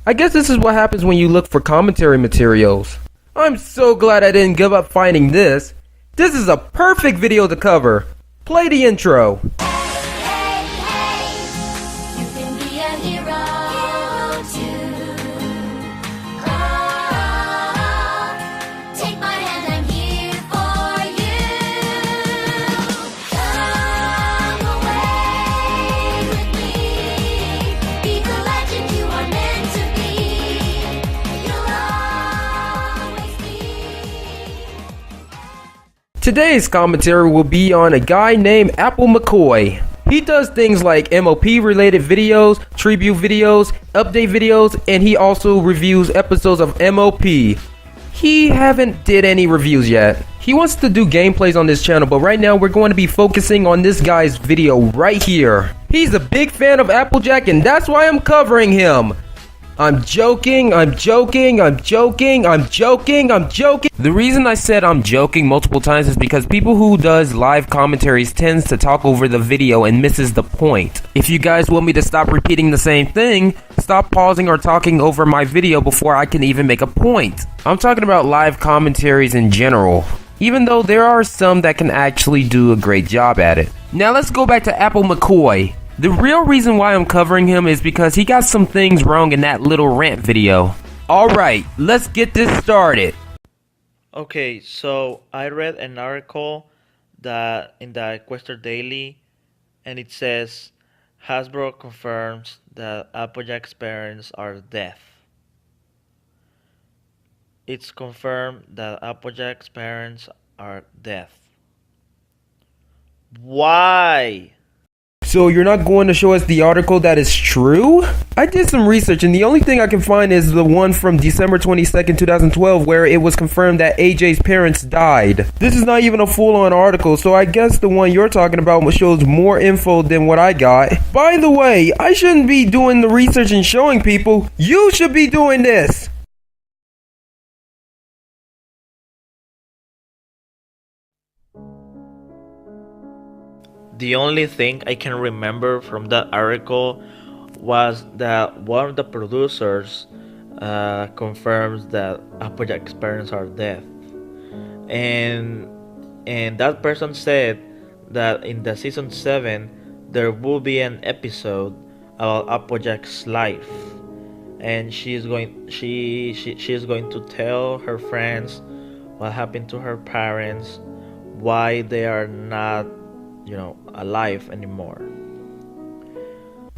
I guess this is what happens when you look for commentary materials. I'm so glad I didn't give up finding this. This is a perfect video to cover. Play the intro. Today's commentary will be on a guy named McCoy. He does things like MOP related videos, tribute videos, update videos, and he also reviews episodes of MOP. He haven't did any reviews yet. He wants to do gameplays on this channel, but right now we're going to be focusing on this guy's video right here. He's a big fan of Applejack and that's why I'm covering him. I'm joking. The reason I said I'm joking multiple times is because people who does live commentaries tends to talk over the video and misses the point. If you guys want me to stop repeating the same thing, stop pausing or talking over my video before I can even make a point. I'm talking about live commentaries in general, even though there are some that can actually do a great job at it. Now let's go back to McCoy. The real reason why I'm covering him is because he got some things wrong in that little rant video. Alright, let's get this started. Okay, so I read an article that in the Quester Daily, and it says Hasbro confirms that Applejack's parents are deaf. It's confirmed that Applejack's parents are deaf. Why? So you're not going to show us the article that is true? I did some research and the only thing I can find is the one from December 22nd, 2012 where it was confirmed that AJ's parents died. This is not even a full-on article, so I guess the one you're talking about shows more info than what I got. By the way, I shouldn't be doing the research and showing people. You should be doing this. The only thing I can remember from that article was that one of the producers confirms that Applejack's parents are deaf, and that person said that in the season 7 there will be an episode about Applejack's life, and she's going to tell her friends what happened to her parents, why they are not alive anymore.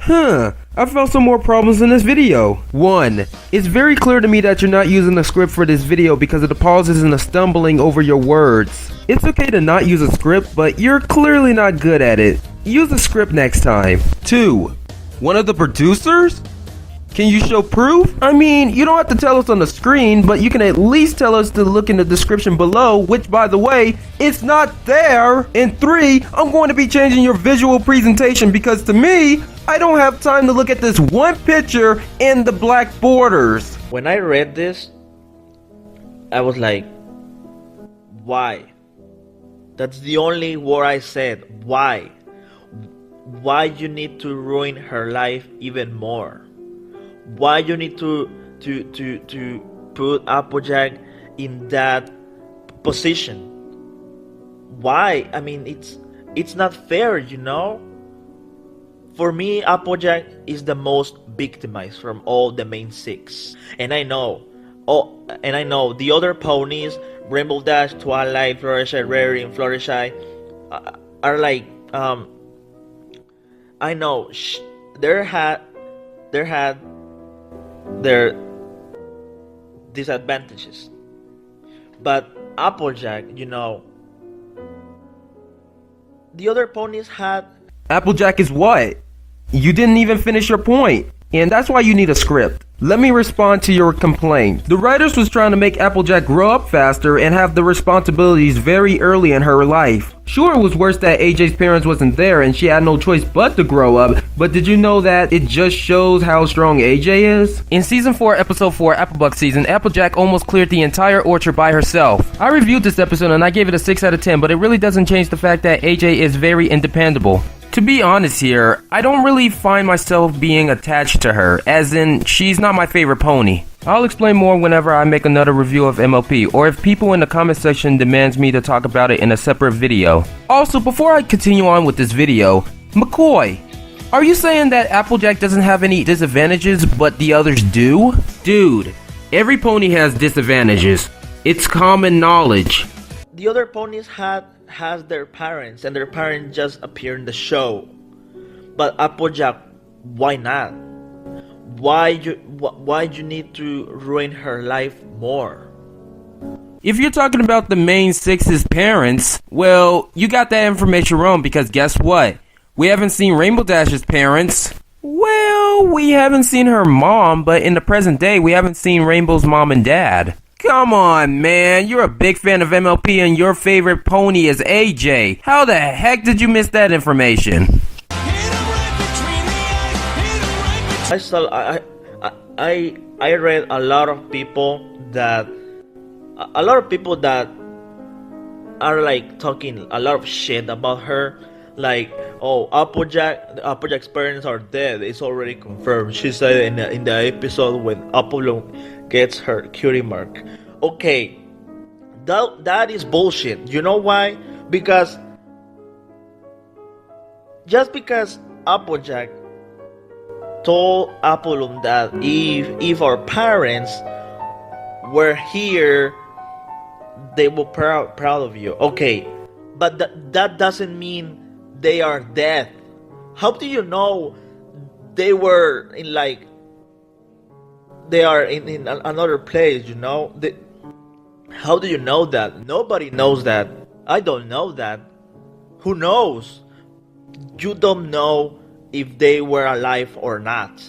I found some more problems in this video. 1. It's very clear to me that you're not using a script for this video because of the pauses and the stumbling over your words. It's okay to not use a script, but you're clearly not good at it. Use a script next time. 2. One of the producers? Can you show proof? I mean, you don't have to tell us on the screen, but you can at least tell us to look in the description below, which, by the way, it's not there. And 3, I'm going to be changing your visual presentation because to me, I don't have time to look at this one picture and the black borders. When I read this, I was like, why? That's the only word I said. Why? Why you need to ruin her life even more? Why you need to put Applejack in that position? Why? I mean, it's not fair, For me, Applejack is the most victimized from all the main 6, and I know the other ponies, Rainbow Dash, Twilight, Fluttershy, Rarity, and Fluttershy, are like I know they had their disadvantages, but Applejack, the other ponies had. Applejack is what? You didn't even finish your point, and that's why you need a script. Let me respond to your complaint. The writers was trying to make Applejack grow up faster and have the responsibilities very early in her life. Sure, it was worse that AJ's parents wasn't there and she had no choice but to grow up, but did you know that it just shows how strong AJ is? In Season 4, Episode 4, Applebuck Season, Applejack almost cleared the entire orchard by herself. I reviewed this episode and I gave it a 6 out of 10, but it really doesn't change the fact that AJ is very independable. To be honest here, I don't really find myself being attached to her, as in, she's not my favorite pony. I'll explain more whenever I make another review of MLP, or if people in the comment section demands me to talk about it in a separate video. Also, before I continue on with this video, McCoy, are you saying that Applejack doesn't have any disadvantages, but the others do? Dude, every pony has disadvantages. It's common knowledge. The other ponies has their parents, and their parents just appear in the show. But Applejack, why not? Why you need to ruin her life more? If you're talking about the main six's parents, well, you got that information wrong, because guess what? We haven't seen Rainbow Dash's parents. Well, we haven't seen her mom, but in the present day, we haven't seen Rainbow's mom and dad. Come on, man. You're a big fan of MLP and your favorite pony is AJ. How the heck did you miss that information? I read a lot of people that are like talking a lot of shit about her. Like, oh, Applejack's parents are dead. It's already confirmed. She said in the episode when Apollo gets her cutie mark. Okay, that is bullshit. You know why? Because just because Applejack told Apollo that if our parents were here, they were proud of you. Okay, but that doesn't mean they are dead. How do you know they were in they are in another place, you know? How do you know that? Nobody knows that. I don't know that. Who knows? You don't know if they were alive or not.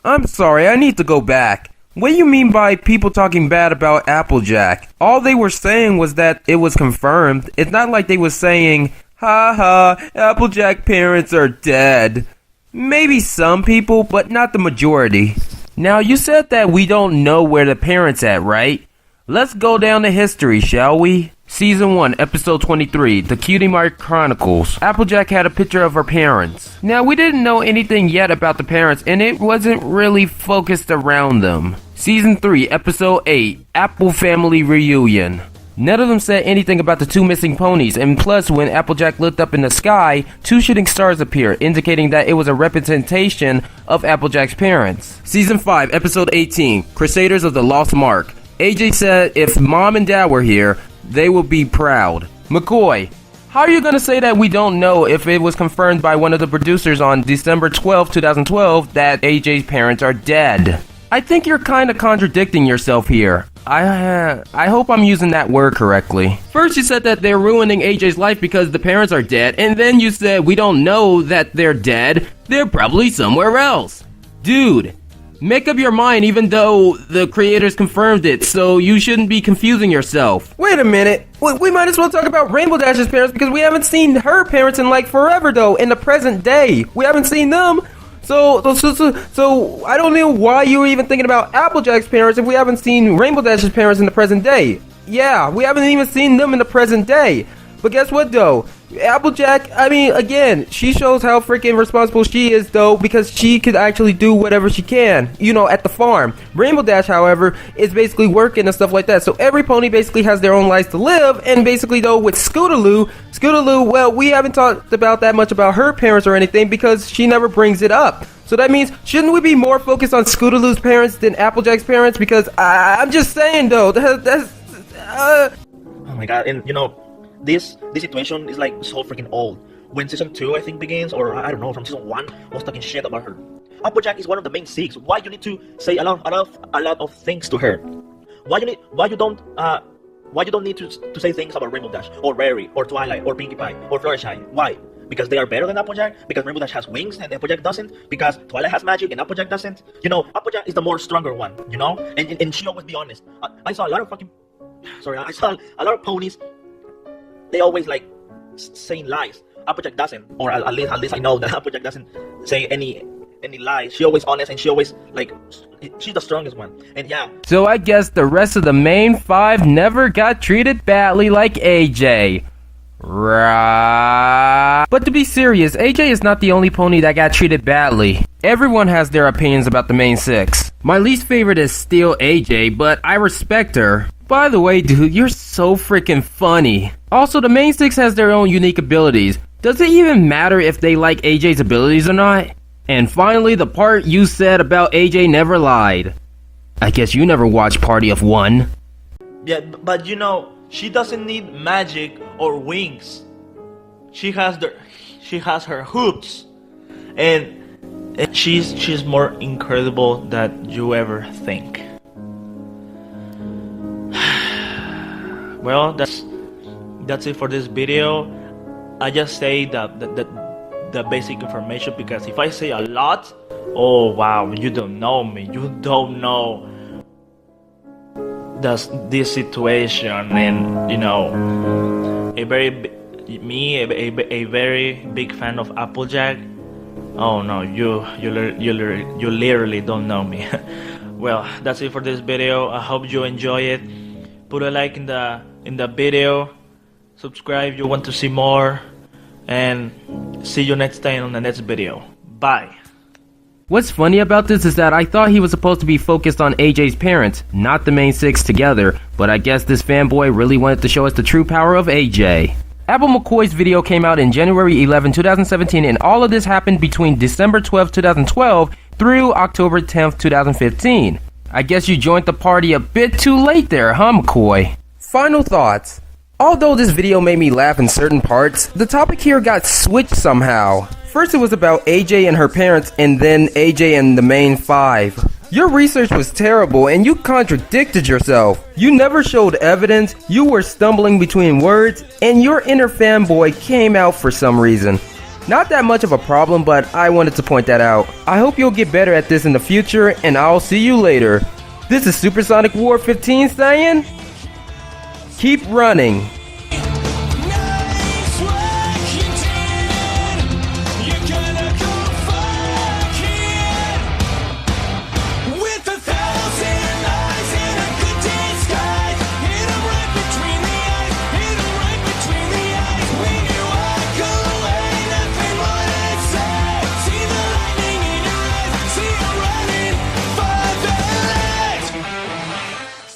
I'm sorry, I need to go back. What do you mean by people talking bad about Applejack? All they were saying was that it was confirmed. It's not like they were saying, ha ha, Applejack parents are dead. Maybe some people, but not the majority. Now, you said that we don't know where the parents at, right? Let's go down to history, shall we? Season 1, Episode 23, The Cutie Mark Chronicles. Applejack had a picture of her parents. Now, we didn't know anything yet about the parents, and it wasn't really focused around them. Season 3, Episode 8, Apple Family Reunion. None of them said anything about the two missing ponies, and plus, when Applejack looked up in the sky, 2 shooting stars appeared, indicating that it was a representation of Applejack's parents. Season 5, Episode 18, Crusaders of the Lost Mark. AJ said if Mom and Dad were here, they would be proud. McCoy, how are you going to say that we don't know if it was confirmed by one of the producers on December 12, 2012 that AJ's parents are dead? I think you're kind of contradicting yourself here. I hope I'm using that word correctly. First you said that they're ruining AJ's life because the parents are dead, and then you said we don't know that they're dead. They're probably somewhere else. Dude, make up your mind even though the creators confirmed it, so you shouldn't be confusing yourself. Wait a minute. We might as well talk about Rainbow Dash's parents because we haven't seen her parents in like forever though, in the present day. We haven't seen them. So I don't know why you were even thinking about Applejack's parents if we haven't seen Rainbow Dash's parents in the present day. Yeah, we haven't even seen them in the present day. But guess what though? Applejack, I mean, again, she shows how freaking responsible she is though, because she could actually do whatever she can, you know, at the farm. Rainbow Dash, however, is basically working and stuff like that. So every pony basically has their own lives to live, and basically though with Scootaloo, well, we haven't talked about that much about her parents or anything because she never brings it up. So that means, shouldn't we be more focused on Scootaloo's parents than Applejack's parents? Because I'm just saying though, Oh my god, and you know, this situation is like so freaking old. When season 2 I think begins, or I don't know, from season 1 was talking shit about her. Applejack is one of the main 6. Why you need to say a lot of things to her? Why you don't need to say things about Rainbow Dash or Rary or Twilight or Pinkie Pie or Fluttershy? Why? Because they are better than Applejack? Because Rainbow Dash has wings and Applejack doesn't? Because Twilight has magic and Applejack doesn't? You know, Applejack is the more stronger one, you know? And she always be honest. I saw a lot of ponies. They always like saying lies. Applejack doesn't, or at least I know that Applejack doesn't say any lies. She always honest, and she always like she's the strongest one. And yeah. So I guess the rest of the main 5 never got treated badly like AJ. Right. But to be serious, AJ is not the only pony that got treated badly. Everyone has their opinions about the main six. My least favorite is still AJ, but I respect her. By the way, dude, you're so freaking funny. Also, the main six has their own unique abilities. Does it even matter if they like AJ's abilities or not? And finally, the part you said about AJ never lied. I guess you never watched Party of One. Yeah, but you know, she doesn't need magic or wings. She has her hoops, and she's more incredible than you ever think. Well, that's it for this video. I just say the basic information, because if I say a lot, oh wow, you don't know me, you don't know this situation, and you know, a very big fan of Applejack. Oh no, you literally don't know me. Well, that's it for this video. I hope you enjoy it. Put a like in the video, subscribe if you want to see more, and see you next time on the next video. Bye. What's funny about this is that I thought he was supposed to be focused on AJ's parents, not the main six together, but I guess this fanboy really wanted to show us the true power of AJ. Apple McCoy's video came out in January 11, 2017, and all of this happened between December 12, 2012 through October 10, 2015. I guess you joined the party a bit too late there, huh, McCoy? Final thoughts. Although this video made me laugh in certain parts, the topic here got switched somehow. First it was about AJ and her parents, and then AJ and the main five. Your research was terrible and you contradicted yourself. You never showed evidence, you were stumbling between words, and your inner fanboy came out for some reason. Not that much of a problem, but I wanted to point that out. I hope you'll get better at this in the future, and I'll see you later. This is Supersonic War 15 saying, keep running.